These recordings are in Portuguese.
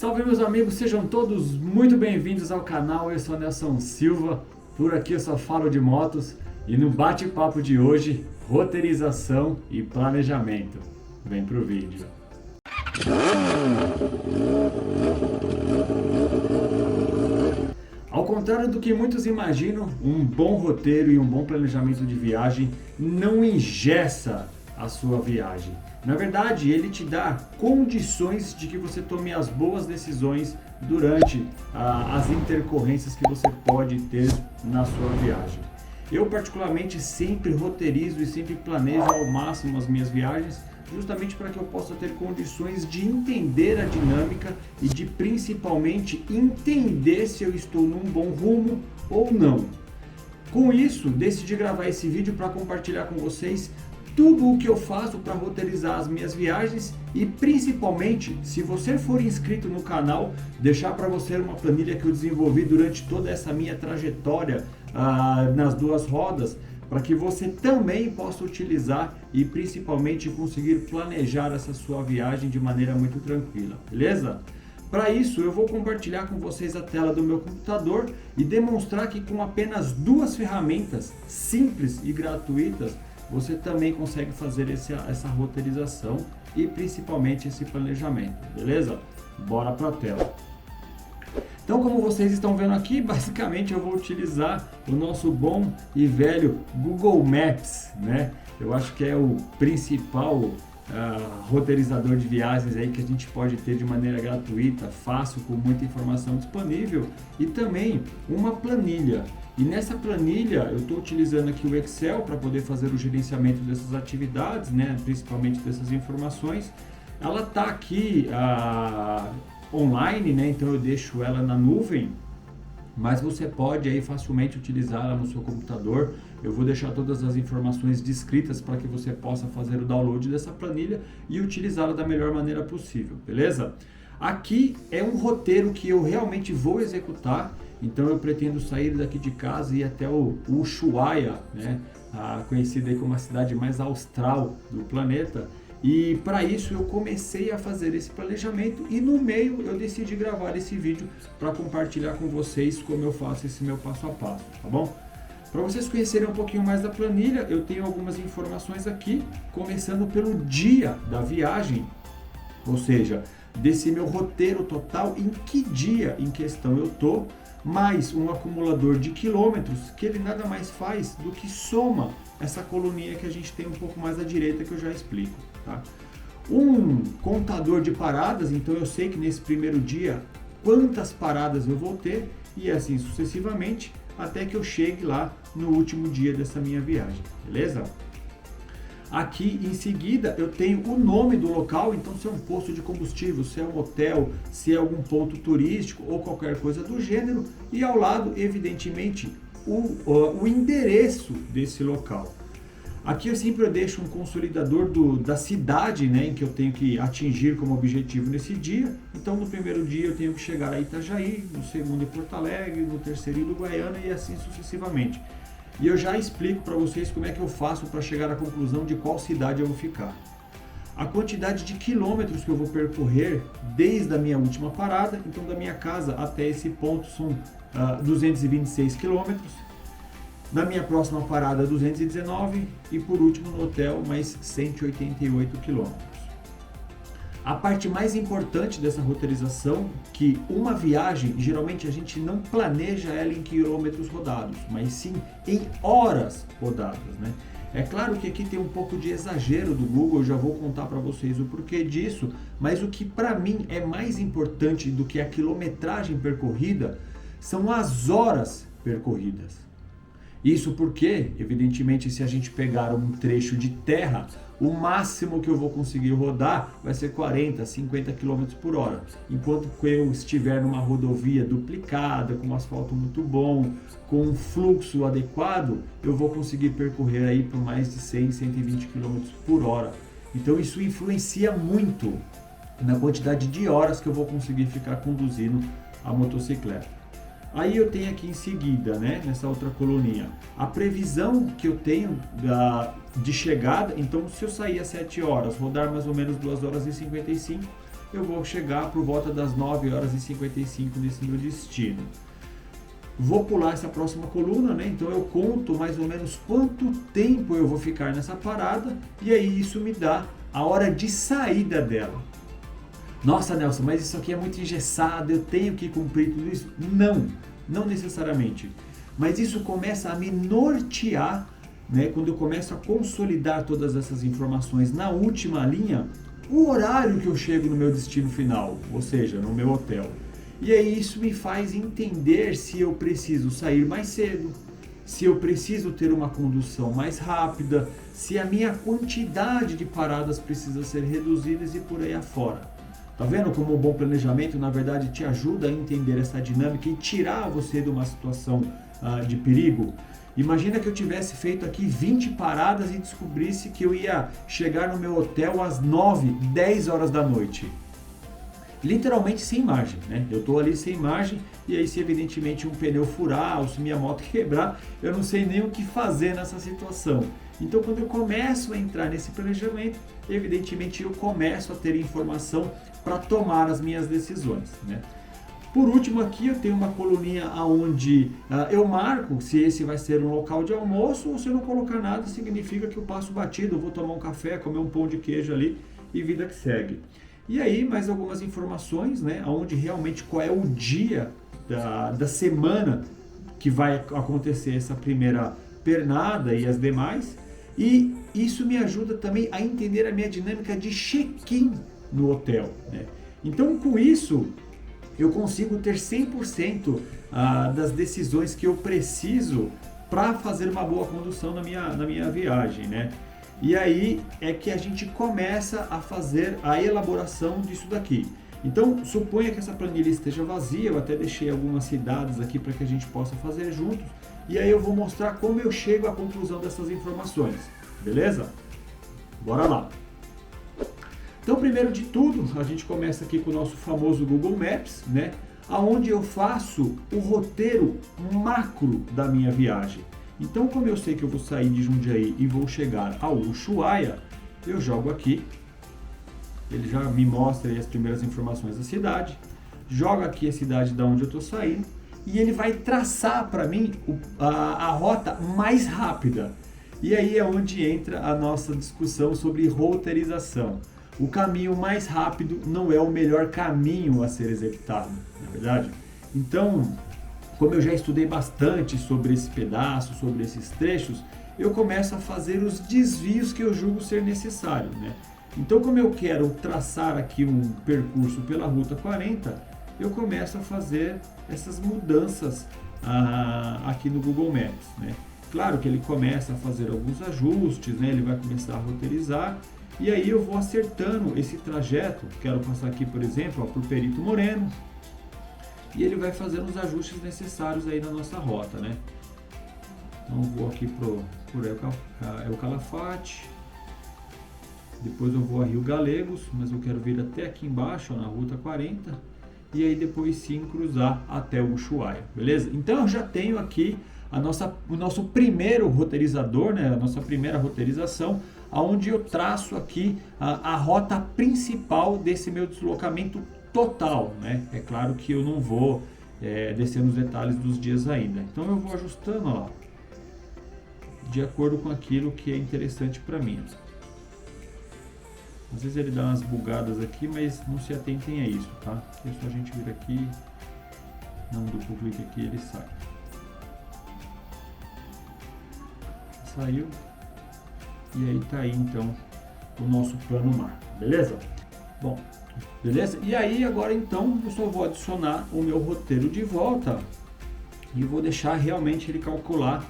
Salve meus amigos, sejam todos muito bem-vindos ao canal. Eu sou Nelson Silva, por aqui eu só falo de motos e no bate-papo de hoje, roteirização e planejamento. Vem pro vídeo. Ao contrário do que muitos imaginam, um bom roteiro e um bom planejamento de viagem não engessa a sua viagem. Na verdade, ele te dá condições de que você tome as boas decisões durante as intercorrências que você pode ter na sua viagem. Eu particularmente sempre roteirizo e sempre planejo ao máximo as minhas viagens, justamente para que eu possa ter condições de entender a dinâmica e de principalmente entender se eu estou num bom rumo ou não. Com isso, decidi gravar esse vídeo para compartilhar com vocês tudo o que eu faço para roteirizar as minhas viagens e principalmente, se você for inscrito no canal, deixar para você uma planilha que eu desenvolvi durante toda essa minha trajetória nas duas rodas, para que você também possa utilizar e principalmente conseguir planejar essa sua viagem de maneira muito tranquila, beleza? Para isso, eu vou compartilhar com vocês a tela do meu computador e demonstrar que com apenas duas ferramentas simples e gratuitas, você também consegue fazer essa roteirização e principalmente esse planejamento, beleza? Bora para a tela. Então, como vocês estão vendo aqui, basicamente eu vou utilizar o nosso bom e velho Google Maps, né? Eu acho que é o principal roteirizador de viagens aí que a gente pode ter de maneira gratuita, fácil, com muita informação disponível e também uma planilha. E nessa planilha eu estou utilizando aqui o Excel para poder fazer o gerenciamento dessas atividades, né? Principalmente dessas informações. Ela está aqui online, né? Então eu deixo ela na nuvem, mas você pode aí facilmente utilizá-la no seu computador. Eu vou deixar todas as informações descritas para que você possa fazer o download dessa planilha e utilizá-la da melhor maneira possível, beleza? Aqui é um roteiro que eu realmente vou executar, então eu pretendo sair daqui de casa e ir até o Ushuaia, né? Conhecida aí como a cidade mais austral do planeta. E para isso eu comecei a fazer esse planejamento e no meio eu decidi gravar esse vídeo para compartilhar com vocês como eu faço esse meu passo a passo, tá bom? Para vocês conhecerem um pouquinho mais da planilha, eu tenho algumas informações aqui, começando pelo dia da viagem, ou seja, desse meu roteiro total, em que dia em questão eu tô, mais um acumulador de quilômetros, que ele nada mais faz do que soma essa coluninha que a gente tem um pouco mais à direita, que eu já explico, tá? Um contador de paradas, então eu sei que nesse primeiro dia quantas paradas eu vou ter e assim sucessivamente até que eu chegue lá no último dia dessa minha viagem, beleza? Aqui em seguida eu tenho o nome do local, então se é um posto de combustível, se é um hotel, se é algum ponto turístico ou qualquer coisa do gênero, e ao lado, evidentemente, o endereço desse local. Aqui eu sempre deixo um consolidador da cidade, né, em que eu tenho que atingir como objetivo nesse dia. Então no primeiro dia eu tenho que chegar a Itajaí, no segundo em Porto Alegre, no terceiro em Uruguaiana e assim sucessivamente. E eu já explico para vocês como é que eu faço para chegar à conclusão de qual cidade eu vou ficar. A quantidade de quilômetros que eu vou percorrer desde a minha última parada, então da minha casa até esse ponto são 226 quilômetros. Na minha próxima parada 219 e por último no hotel mais 188 quilômetros. A parte mais importante dessa roteirização, que uma viagem, geralmente a gente não planeja ela em quilômetros rodados, mas sim em horas rodadas, né? É claro que aqui tem um pouco de exagero do Google, eu já vou contar para vocês o porquê disso, mas o que para mim é mais importante do que a quilometragem percorrida são as horas percorridas. Isso porque, evidentemente, se a gente pegar um trecho de terra, o máximo que eu vou conseguir rodar vai ser 40, 50 km por hora. Enquanto que eu estiver numa rodovia duplicada, com um asfalto muito bom, com um fluxo adequado, eu vou conseguir percorrer aí por mais de 100, 120 km por hora. Então isso influencia muito na quantidade de horas que eu vou conseguir ficar conduzindo a motocicleta. Aí eu tenho aqui em seguida, né, nessa outra coluninha, a previsão que eu tenho de chegada. Então, se eu sair às 7 horas, rodar mais ou menos 2 horas e 55, eu vou chegar por volta das 9h55 nesse meu destino. Vou pular essa próxima coluna, né? Então eu conto mais ou menos quanto tempo eu vou ficar nessa parada e aí isso me dá a hora de saída dela. Nossa, Nelson, mas isso aqui é muito engessado, eu tenho que cumprir tudo isso? Não necessariamente. Mas isso começa a me nortear, né? Quando eu começo a consolidar todas essas informações na última linha, o horário que eu chego no meu destino final, ou seja, no meu hotel. E aí isso me faz entender se eu preciso sair mais cedo, se eu preciso ter uma condução mais rápida, se a minha quantidade de paradas precisa ser reduzida e por aí afora. Tá vendo como um bom planejamento, na verdade, te ajuda a entender essa dinâmica e tirar você de uma situação de perigo? Imagina que eu tivesse feito aqui 20 paradas e descobrisse que eu ia chegar no meu hotel às 9, 10 horas da noite. Literalmente sem margem, né? Eu tô ali sem margem e aí se evidentemente um pneu furar ou se minha moto quebrar, eu não sei nem o que fazer nessa situação. Então quando eu começo a entrar nesse planejamento, evidentemente eu começo a ter informação para tomar as minhas decisões, né? Por último aqui eu tenho uma coluninha onde eu marco se esse vai ser um local de almoço ou se eu não colocar nada significa que eu passo batido, eu vou tomar um café, comer um pão de queijo ali e vida que segue. E aí mais algumas informações, né, onde realmente qual é o dia da semana que vai acontecer essa primeira pernada e as demais. E isso me ajuda também a entender a minha dinâmica de check-in no hotel, né? Então com isso eu consigo ter 100% das decisões que eu preciso para fazer uma boa condução na minha viagem, né? E aí é que a gente começa a fazer a elaboração disso daqui. Então, suponha que essa planilha esteja vazia, eu até deixei algumas cidades aqui para que a gente possa fazer juntos. E aí eu vou mostrar como eu chego à conclusão dessas informações, beleza? Bora lá! Então, primeiro de tudo, a gente começa aqui com o nosso famoso Google Maps, né? Onde eu faço o roteiro macro da minha viagem. Então, como eu sei que eu vou sair de Jundiaí e vou chegar ao Ushuaia, eu jogo aqui, ele já me mostra aí as primeiras informações da cidade, joga aqui a cidade da onde eu estou saindo e ele vai traçar para mim a rota mais rápida. E aí é onde entra a nossa discussão sobre roteirização. O caminho mais rápido não é o melhor caminho a ser executado, não é verdade? Então, como eu já estudei bastante sobre esse pedaço, sobre esses trechos, eu começo a fazer os desvios que eu julgo ser necessário, né? Então, como eu quero traçar aqui um percurso pela Ruta 40, eu começo a fazer essas mudanças aqui no Google Maps, né? Claro que ele começa a fazer alguns ajustes, né? Ele vai começar a roteirizar e aí eu vou acertando esse trajeto. Quero passar aqui, por exemplo, por Perito Moreno, e ele vai fazendo os ajustes necessários aí na nossa rota, né? Então eu vou aqui por El Calafate, depois eu vou a Rio Galegos, mas eu quero vir até aqui embaixo, ó, na Ruta 40, e aí depois sim cruzar até o Ushuaia, beleza? Então eu já tenho aqui o nosso primeiro roteirizador, né? A nossa primeira roteirização, onde eu traço aqui a rota principal desse meu deslocamento total, né? É claro que eu não vou descer nos detalhes dos dias ainda. Então eu vou ajustando, ó, de acordo com aquilo que é interessante para mim. Às vezes ele dá umas bugadas aqui, mas não se atentem a isso, tá? É só a gente vir aqui, dá um duplo clique aqui e ele sai. Saiu. E aí tá aí então o nosso plano mar, beleza? Bom, beleza? E aí agora então eu só vou adicionar o meu roteiro de volta e vou deixar realmente ele calcular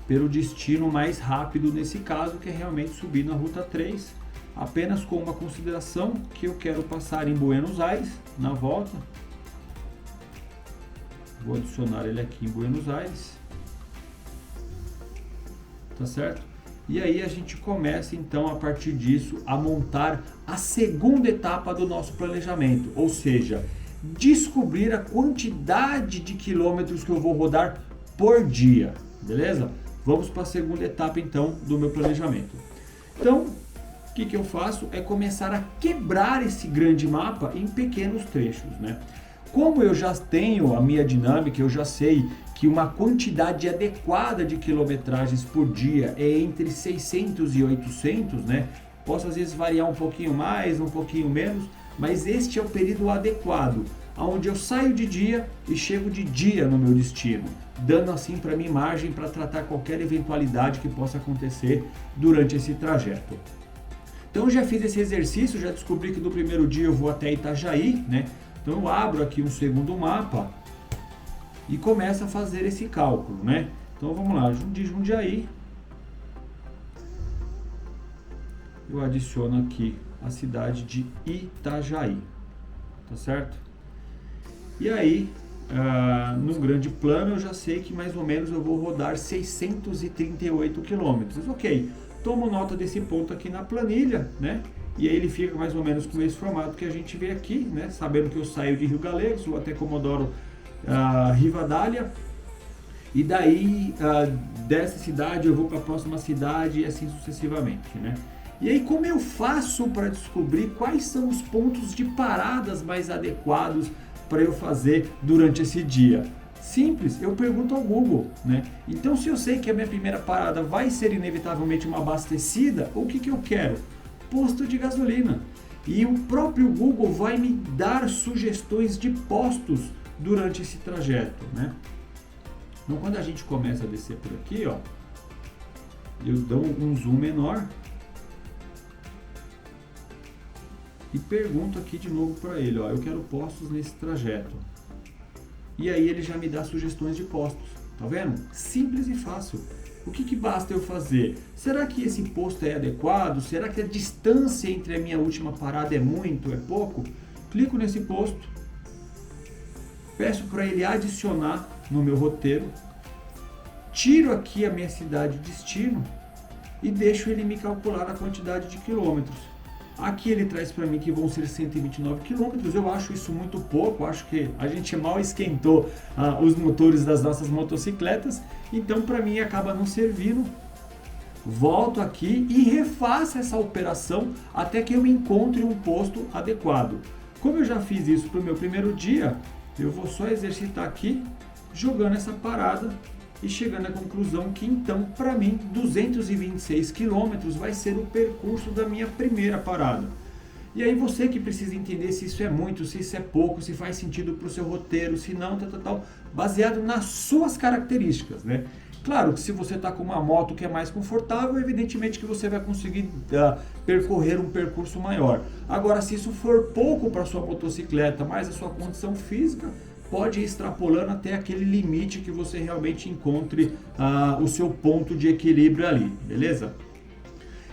pelo destino mais rápido nesse caso, que é realmente subir na Ruta 3, apenas com uma consideração que eu quero passar em Buenos Aires na volta. Vou adicionar ele aqui em Buenos Aires, tá certo? E aí a gente começa então a partir disso a montar a segunda etapa do nosso planejamento, ou seja, descobrir a quantidade de quilômetros que eu vou rodar por dia, beleza? Vamos para a segunda etapa então do meu planejamento. Então, que eu faço é começar a quebrar esse grande mapa em pequenos trechos, né? Como eu já tenho a minha dinâmica, eu já sei que uma quantidade adequada de quilometragens por dia é entre 600 e 800, né? Posso às vezes variar um pouquinho mais, um pouquinho menos, mas este é o período adequado, onde eu saio de dia e chego de dia no meu destino, dando assim para mim margem para tratar qualquer eventualidade que possa acontecer durante esse trajeto. Então eu já fiz esse exercício, já descobri que no primeiro dia eu vou até Itajaí, né? Então eu abro aqui um segundo mapa e começo a fazer esse cálculo, né? Então vamos lá, de Jundiaí, eu adiciono aqui a cidade de Itajaí, tá certo? E aí, no grande plano, eu já sei que mais ou menos eu vou rodar 638 quilômetros. Ok, tomo nota desse ponto aqui na planilha, né? E aí ele fica mais ou menos com esse formato que a gente vê aqui, né? Sabendo que eu saio de Rio Gallegos, vou até Comodoro Rivadavia, e daí dessa cidade eu vou para a próxima cidade e assim sucessivamente, né? E aí como eu faço para descobrir quais são os pontos de paradas mais adequados para eu fazer durante esse dia? Simples, eu pergunto ao Google, né? Então se eu sei que a minha primeira parada vai ser inevitavelmente uma abastecida, o que eu quero? Posto de gasolina. E o próprio Google vai me dar sugestões de postos durante esse trajeto, né? Então quando a gente começa a descer por aqui, ó, eu dou um zoom menor e pergunto aqui de novo para ele, ó, eu quero postos nesse trajeto. E aí ele já me dá sugestões de postos, tá vendo? Simples e fácil. O que basta eu fazer? Será que esse posto é adequado? Será que a distância entre a minha última parada é muito, é pouco? Clico nesse posto, peço para ele adicionar no meu roteiro, tiro aqui a minha cidade de destino e deixo ele me calcular a quantidade de quilômetros. Aqui ele traz para mim que vão ser 129 quilômetros, eu acho isso muito pouco, acho que a gente mal esquentou os motores das nossas motocicletas, então para mim acaba não servindo. Volto aqui e refaço essa operação até que eu encontre um posto adequado. Como eu já fiz isso para o meu primeiro dia, eu vou só exercitar aqui, jogando essa parada e chegando à conclusão que então, para mim, 226 quilômetros vai ser o percurso da minha primeira parada. E aí você que precisa entender se isso é muito, se isso é pouco, se faz sentido para o seu roteiro, se não, baseado nas suas características, né? Claro que se você está com uma moto que é mais confortável, evidentemente que você vai conseguir percorrer um percurso maior. Agora, se isso for pouco para sua motocicleta, mais a sua condição física, pode ir extrapolando até aquele limite que você realmente encontre o seu ponto de equilíbrio ali, beleza?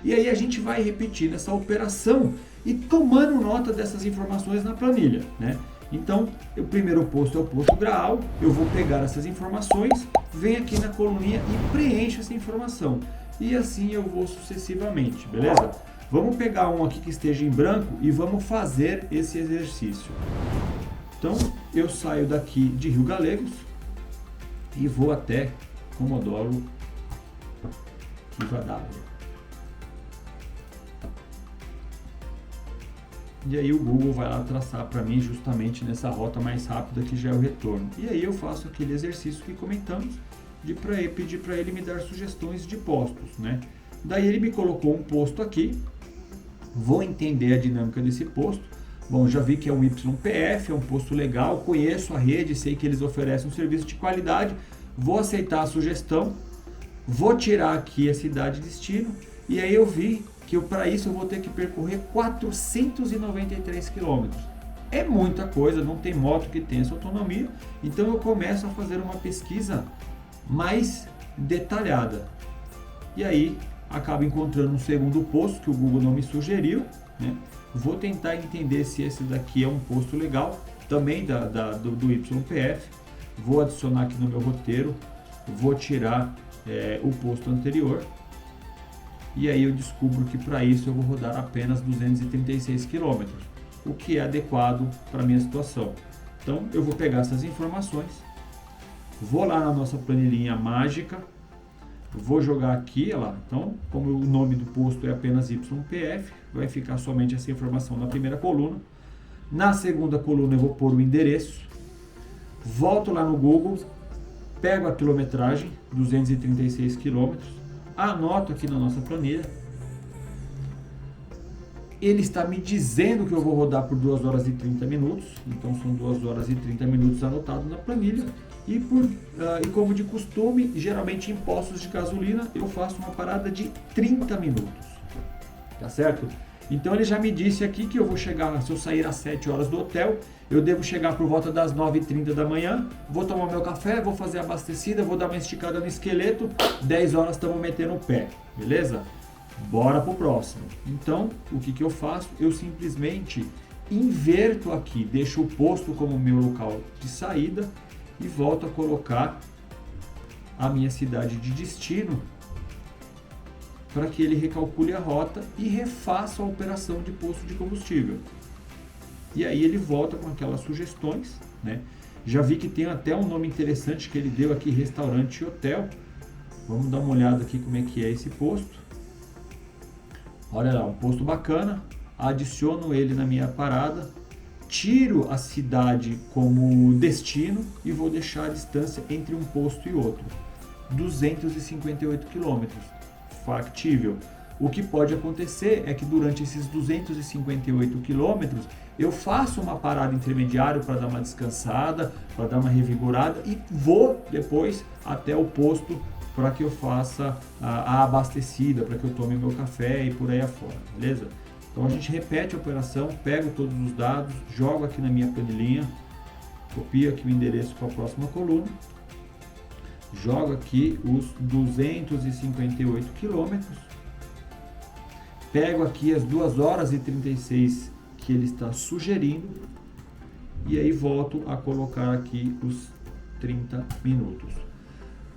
E aí a gente vai repetindo essa operação e tomando nota dessas informações na planilha, né? Então, o primeiro posto é o posto Graal, eu vou pegar essas informações, venho aqui na coluninha e preencho essa informação. E assim eu vou sucessivamente, beleza? Vamos pegar um aqui que esteja em branco e vamos fazer esse exercício. Então, eu saio daqui de Rio Gallegos e vou até Comodoro Rivadavia. E aí o Google vai lá traçar para mim justamente nessa rota mais rápida que já é o retorno. E aí eu faço aquele exercício que comentamos de pedir para ele me dar sugestões de postos, né? Daí ele me colocou um posto aqui, vou entender a dinâmica desse posto. Bom, já vi que é um YPF, é um posto legal, conheço a rede, sei que eles oferecem um serviço de qualidade, vou aceitar a sugestão, vou tirar aqui a cidade de destino e aí eu vi que para isso eu vou ter que percorrer 493 quilômetros. É muita coisa, não tem moto que tenha essa autonomia, então eu começo a fazer uma pesquisa mais detalhada. E aí acabo encontrando um segundo posto que o Google não me sugeriu, né? Vou tentar entender se esse daqui é um posto legal, também do YPF. Vou adicionar aqui no meu roteiro, vou tirar o posto anterior. E aí eu descubro que para isso eu vou rodar apenas 236 km, o que é adequado para a minha situação. Então eu vou pegar essas informações, vou lá na nossa planilhinha mágica, Vou jogar aqui, olha lá. Então, como o nome do posto é apenas YPF, vai ficar somente essa informação na primeira coluna. Na segunda coluna eu vou pôr o endereço. Volto lá no Google, pego a quilometragem, 236 quilômetros, anoto aqui na nossa planilha. Ele está me dizendo que eu vou rodar por 2 horas e 30 minutos, então são 2 horas e 30 minutos anotado na planilha. E como de costume, geralmente em postos de gasolina, eu faço uma parada de 30 minutos, tá certo? Então ele já me disse aqui que eu vou chegar, se eu sair às 7 horas do hotel, eu devo chegar por volta das 9h30 da manhã, vou tomar meu café, vou fazer a abastecida, vou dar uma esticada no esqueleto, 10 horas estamos metendo o pé, beleza? Bora pro próximo. Então, o que eu faço? Eu simplesmente inverto aqui, deixo o posto como meu local de saída e volto a colocar a minha cidade de destino para que ele recalcule a rota e refaça a operação de posto de combustível. E aí ele volta com aquelas sugestões, né? Já vi que tem até um nome interessante que ele deu aqui, restaurante e hotel. Vamos dar uma olhada aqui como é que é esse posto. Olha lá, um posto bacana. Adiciono ele na minha parada, tiro a cidade como destino e vou deixar a distância entre um posto e outro. 258 quilômetros. Factível. O que pode acontecer é que durante esses 258 quilômetros eu faço uma parada intermediária para dar uma descansada, para dar uma revigorada e vou depois até o posto para que eu faça a abastecida, para que eu tome meu café e por aí afora, beleza? Então a gente repete a operação, pego todos os dados, jogo aqui na minha planilhinha, copio aqui o endereço para a próxima coluna, jogo aqui os 258 quilômetros, pego aqui as 2 horas e 36 que ele está sugerindo e aí volto a colocar aqui os 30 minutos.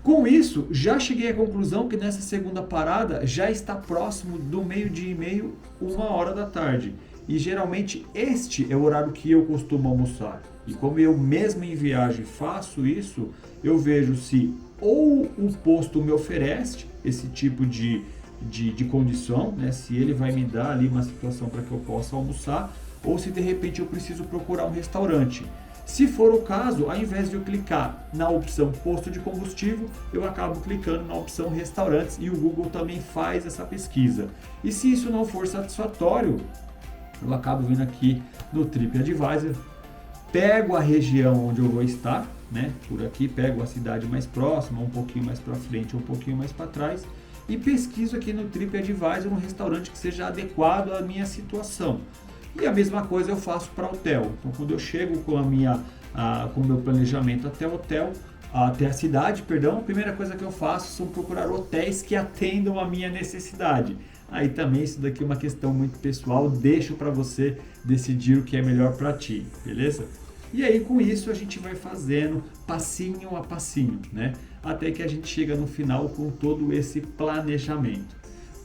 Com isso, já cheguei à conclusão que nessa segunda parada já está próximo do meio-dia e meio, 1h da tarde. E geralmente este é o horário que eu costumo almoçar. E como eu mesmo em viagem faço isso, eu vejo se ou o posto me oferece esse tipo de condição, né? Se ele vai me dar ali uma situação para que eu possa almoçar, ou se de repente eu preciso procurar um restaurante. Se for o caso, ao invés de eu clicar na opção posto de combustível, eu acabo clicando na opção restaurantes e o Google também faz essa pesquisa. E se isso não for satisfatório, eu acabo vindo aqui no TripAdvisor, pego a região onde eu vou estar, né? Por aqui pego a cidade mais próxima, um pouquinho mais para frente, um pouquinho mais para trás e pesquiso aqui no TripAdvisor um restaurante que seja adequado à minha situação. E a mesma coisa eu faço para hotel. Então, quando eu chego com com o meu planejamento até o hotel, até a cidade, perdão, a primeira coisa que eu faço são procurar hotéis que atendam a minha necessidade. Aí também isso daqui é uma questão muito pessoal, deixo para você decidir o que é melhor para ti, beleza? E aí com isso a gente vai fazendo passinho a passinho, né? Até que a gente chega no final com todo esse planejamento.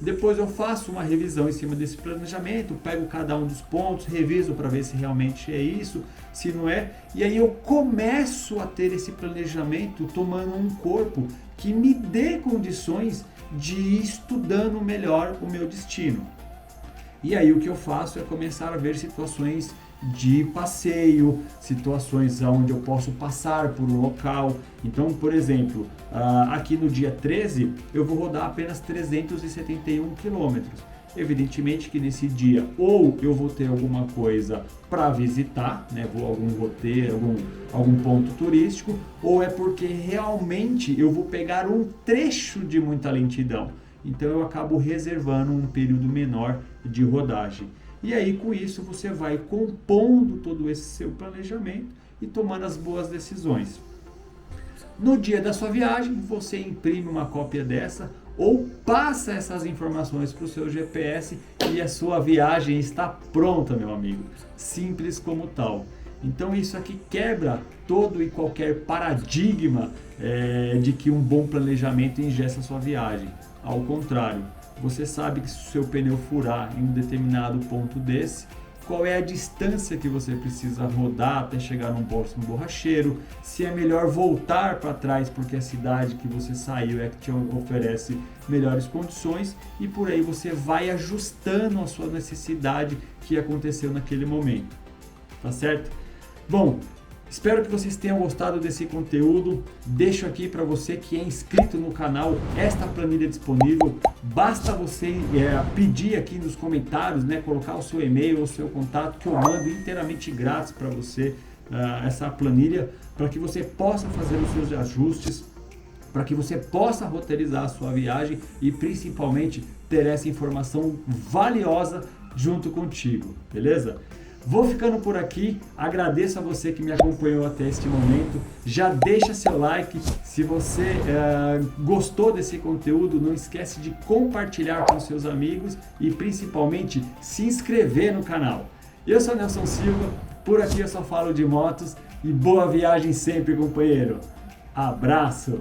Depois eu faço uma revisão em cima desse planejamento, pego cada um dos pontos, reviso para ver se realmente é isso, se não é, e aí eu começo a ter esse planejamento tomando um corpo que me dê condições de ir estudando melhor o meu destino. E aí o que eu faço é começar a ver situações de passeio, situações onde eu posso passar por um local. Então, por exemplo, aqui no dia 13 eu vou rodar apenas 371 quilômetros. Evidentemente que nesse dia ou eu vou ter alguma coisa para visitar, né? Vou ter algum ponto turístico, ou é porque realmente eu vou pegar um trecho de muita lentidão. Então eu acabo reservando um período menor de rodagem. E aí com isso você vai compondo todo esse seu planejamento e tomando as boas decisões. No dia da sua viagem, você imprime uma cópia dessa ou passa essas informações para o seu GPS e a sua viagem está pronta, meu amigo. Simples como tal. Então isso aqui quebra todo e qualquer paradigma de que um bom planejamento engessa a sua viagem. Ao contrário, você sabe que se o seu pneu furar em um determinado ponto desse, qual é a distância que você precisa rodar até chegar num próximo borracheiro, se é melhor voltar para trás porque a cidade que você saiu é que te oferece melhores condições, e por aí você vai ajustando a sua necessidade que aconteceu naquele momento, tá certo? Bom, espero que vocês tenham gostado desse conteúdo. Deixo aqui para você que é inscrito no canal esta planilha disponível. Basta você pedir aqui nos comentários, né, colocar o seu e-mail ou o seu contato, que eu mando inteiramente grátis para você essa planilha, para que você possa fazer os seus ajustes, para que você possa roteirizar a sua viagem e principalmente ter essa informação valiosa junto contigo, beleza? Vou ficando por aqui, agradeço a você que me acompanhou até este momento, já deixa seu like, se você gostou desse conteúdo, não esquece de compartilhar com seus amigos e principalmente se inscrever no canal. Eu sou Nelson Silva, por aqui eu só falo de motos e boa viagem sempre, companheiro. Abraço!